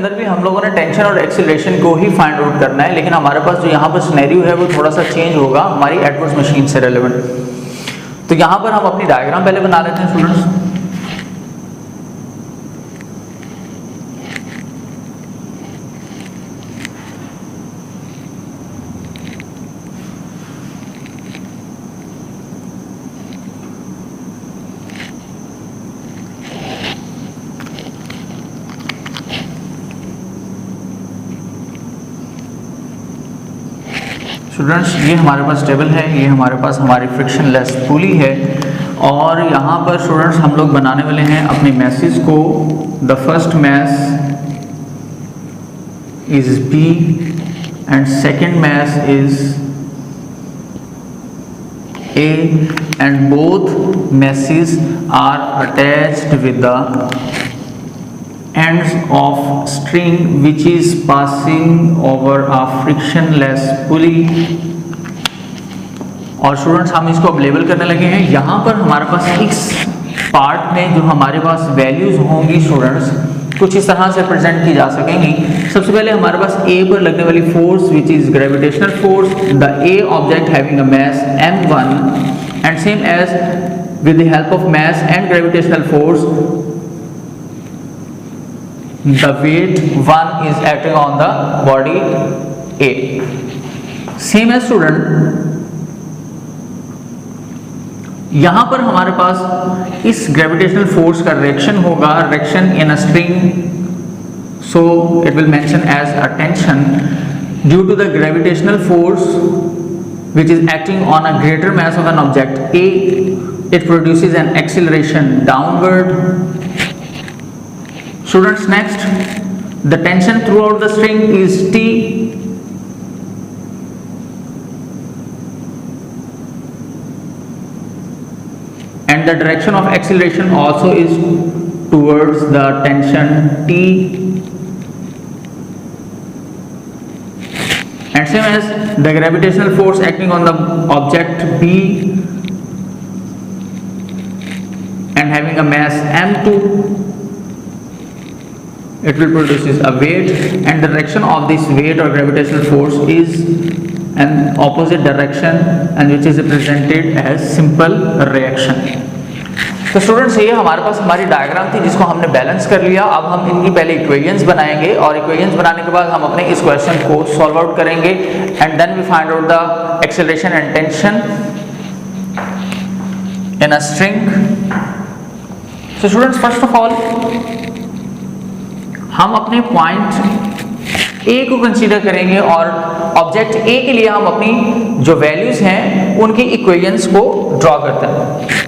अंदर भी हम लोगों ने टेंशन और एक्सीलरेशन को ही फाइंड आउट करना है, लेकिन हमारे पास जो यहाँ पर सिनेरियो है वो थोड़ा सा चेंज होगा हमारी एडवर्स मशीन से रेलेवेंट। तो यहाँ पर हम अपनी डायग्राम पहले बना लेते हैं स्टूडेंट्स। स्टूडेंट्स ये हमारे पास टेबल है, ये हमारे पास हमारी फ्रिक्शन लेस पुली है, और यहाँ पर स्टूडेंट्स हम लोग बनाने वाले हैं अपनी मैसेज को। The first mass is B and second mass is A and both masses are attached with the ends of string which is passing over a frictionless pulley। और स्टूडेंट्स हम इसको अब लेबल करने लगे हैं। यहाँ पर हमारे पास इस पार्ट में जो हमारे पास वैल्यूज होंगी स्टूडेंट्स कुछ इस तरह से प्रेजेंट की जा सकेंगी। सबसे पहले हमारे पास ए पर लगने वाली force which is gravitational force, the A object having a mass m1 and same as with the help of mass and gravitational force the weight 1 is acting on the body A। same as student यहां पर हमारे पास इस gravitational force का reaction होगा, reaction in a string, so it will mention as a tension due to the gravitational force which is acting on a greater mass of an object A, it produces an acceleration downward। Students, next, the tension throughout the string is T and the direction of acceleration also is towards the tension T, and same as the gravitational force acting on the object B and having a mass m2, it will produce a weight and the direction of this weight or gravitational force is an opposite direction and which is represented as simple reaction। तो students ये हमारे पास हमारी diagram थी जिसको हमने balance कर लिया। अब हम इनकी पहले इक्वेशंस बनाएंगे और इक्वेशंस बनाने के बाद हम अपने इस क्वेश्चन को सॉल्व आउट करेंगे and then we find out the acceleration and tension in a string. So students first of all हम अपने पॉइंट ए को कंसीडर करेंगे और ऑब्जेक्ट ए के लिए हम अपनी जो वैल्यूज हैं उनकी इक्वेशंस को ड्रॉ करते हैं।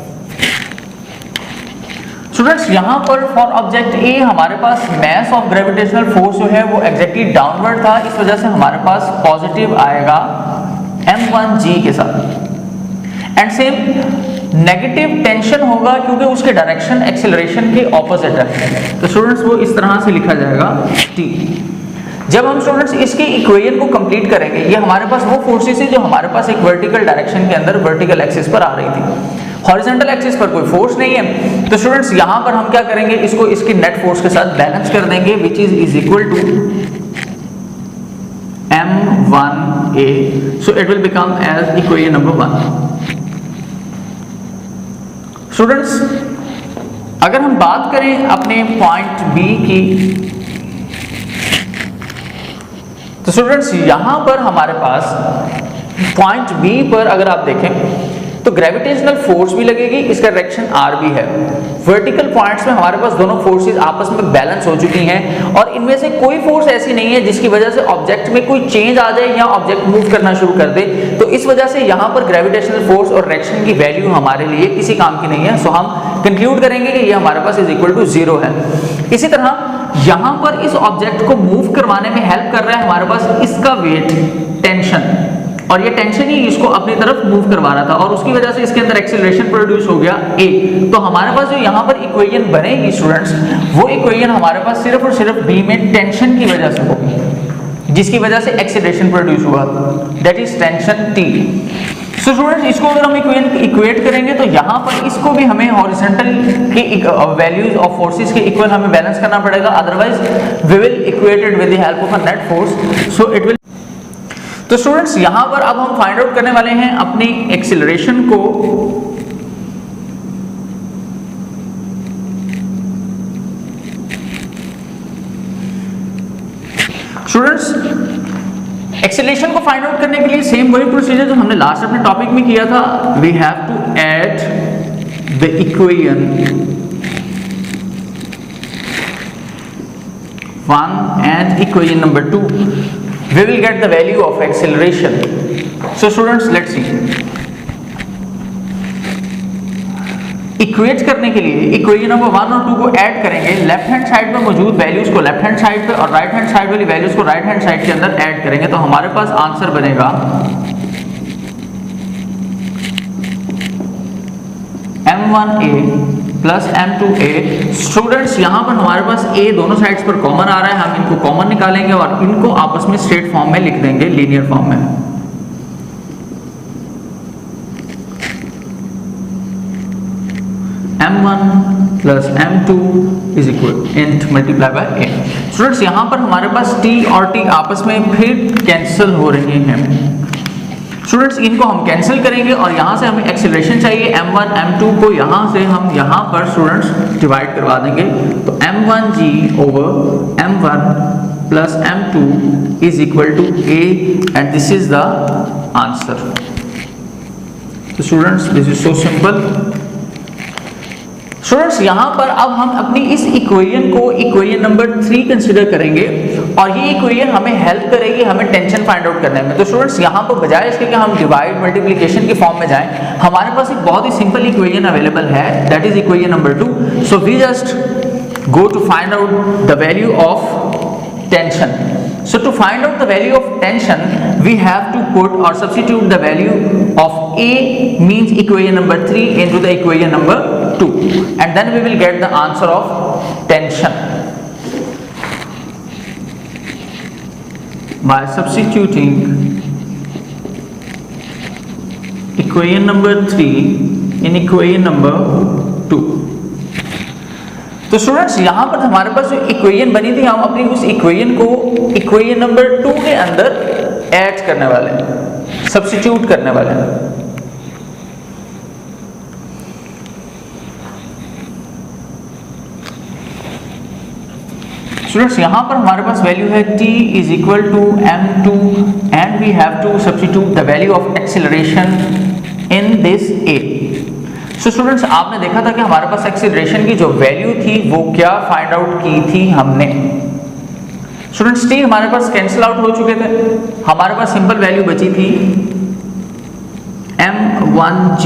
स्टूडेंट्स यहाँ पर फॉर ऑब्जेक्ट ए हमारे पास मास ऑफ ग्रेविटेशनल फोर्स जो है वो एग्जैक्टली डाउनवर्ड था, इस वजह से हमारे पास पॉजिटिव आएगा m1g के साथ एंड सेम नेगेटिव टेंशन होगा क्योंकि उसके डायरेक्शन एक्सेलरेशन के ऑपोजिट है। तो स्टूडेंट्स वो इस तरह से लिखा जाएगा T। जब हम स्टूडेंट्स इसके इक्वेशन को कंप्लीट करेंगे, ये हमारे पास वो फोर्सेस है जो हमारे पास एक वर्टिकल डायरेक्शन के अंदर वर्टिकल एक्सिस पर आ रही थी, हॉरिजॉन्टल एक्सिस पर कोई फोर्स नहीं है। तो स्टूडेंट्स यहाँ पर हम क्या करेंगे, इसको इसकी नेट फोर्स के साथ बैलेंस कर देंगे which is equal to m1a, so it will become as equation number 1। Students अगर हम बात करें अपने पॉइंट बी की, तो स्टूडेंट्स यहां पर हमारे पास पॉइंट बी पर अगर आप देखें तो ग्रेविटेशनल फोर्स भी लगेगी, इसका डायरेक्शन आर भी है। वर्टिकल पॉइंट्स में हमारे पास दोनों फोर्सेस आपस में बैलेंस हो चुकी हैं और इनमें से कोई फोर्स ऐसी नहीं है जिसकी वजह से ऑब्जेक्ट में कोई चेंज आ जाए या ऑब्जेक्ट मूव करना शुरू कर दे। तो इस वजह से यहाँ पर ग्रेविटेशनल फोर्स और डायरेक्शन की वैल्यू हमारे लिए किसी काम की नहीं है। सो हम कंक्लूड करेंगे कि ये हमारे पास इज इक्वल टू 0 है। इसी तरह यहाँ पर इस ऑब्जेक्ट को मूव करवाने में हेल्प कर रहा है हमारे पास इसका वेट टेंशन, और ये टेंशन ही इसको अपनी तरफ मूव करवा रहा था और उसकी वजह से इसके अंदर एक्सेलरेशन प्रोड्यूस हो गया ए। तो हमारे पास जो यहाँ पर इक्वेशन बनेगी स्टूडेंट्स, वो इक्वेशन हमारे पास सिर्फ और सिर्फ बी में टेंशन की वजह से होगी जिसकी वजह से एक्सेलरेशन प्रोड्यूस हुआ, that is tension T. So students इसको अगर हम इक्वेट करेंगे तो यहाँ पर इसको भी हमें हॉरिजॉन्टल के वैल्यूज ऑफ फोर्सेस के इक्वल हमें बैलेंस करना पड़ेगा, otherwise we will equate it with the help of a net force, so it will. तो स्टूडेंट्स यहाँ पर अब हम फाइंड आउट करने वाले हैं अपनी एक्सीलरेशन को स्टूडेंट्स एक्सीलरेशन को फाइंड आउट करने के लिए सेम वही प्रोसीजर जो हमने लास्ट अपने टॉपिक में किया था, we have to add the equation 1 and equation number 2, we will get the value of acceleration. So students, let's see. Equate करने के लिए इक्वेशन नंबर 1 और 2 को ऐड करेंगे, लेफ्ट हैंड साइड पे मौजूद वैल्यूज को लेफ्ट हैंड साइड पे और राइट हैंड साइड वाली वैल्यूज को राइट हैंड साइड के अंदर ऐड करेंगे, तो हमारे पास आंसर बनेगा m1a प्लस m2a। स्टूडेंट्स यहाँ पर हमारे पास a दोनों साइड्स पर कॉमन आ रहा है, हम इनको कॉमन निकालेंगे और इनको आपस में स्ट्रेट फॉर्म में लिख देंगे, लीनियर फॉर्म में। m1 plus m2 is equal int multiply by a। Students यहाँ पर हमारे पास t और t आपस में फिर कैंसिल हो रहे हैं। स्टूडेंट्स इनको हम कैंसिल करेंगे और यहाँ से हमें एक्सीलरेशन चाहिए m1 m2 को यहाँ से हम यहाँ पर स्टूडेंट्स डिवाइड करवा देंगे, तो m1g over m1 plus m2 is equal to a and this is the answer. तो students this is so simple. Students यहाँ पर अब हम अपनी इस इक्वेशन को इक्वेशन नंबर 3 कंसीडर करेंगे और ये इक्वेशन हमें हेल्प करेगी हमें टेंशन फाइंड आउट करने में। तो स्टूडेंट्स यहाँ पर बजाय इसके कि हम डिवाइड मल्टीप्लिकेशन के फॉर्म में जाएं, हमारे पास एक बहुत ही सिंपल इक्वेशन अवेलेबल है, that is equation number 2। So we just go to find out the value of tension. So to find out the value of tension, we have to put or substitute the value of A means equation number 3 into the equation number 2, and then we will get the answer of tension by substituting equation number 3 in equation number 2। तो students यहाँ पर हमारे पास जो equation बनी थी, हम अपनी उस इक्वेशन को इक्वेशन नंबर 2 के अंदर ऐड करने वाले हैं, सब्स्टिट्यूट करने वाले हैं। स्टूडेंट्स यहाँ पर हमारे पास वैल्यू है t is equal to m2 and we have to substitute the value of acceleration in this a। So students आपने देखा था कि हमारे पास एक्सीलरेशन की जो वैल्यू थी वो क्या फाइंड आउट की थी हमने। स्टूडेंट्स t हमारे पास कैंसिल आउट हो चुके थे, हमारे पास सिंपल वैल्यू बची थी m1g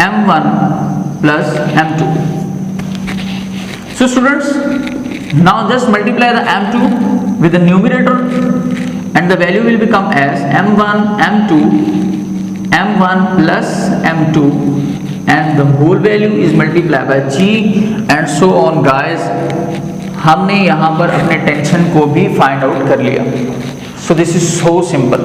m1 plus m2। So students now just multiply the m2 with the numerator and the value will become as m1 m2 m1 plus m2 and the whole value is multiplied by g and so on guys। हमने यहाँ पर अपने tension को भी find out कर लिया। So this is so simple.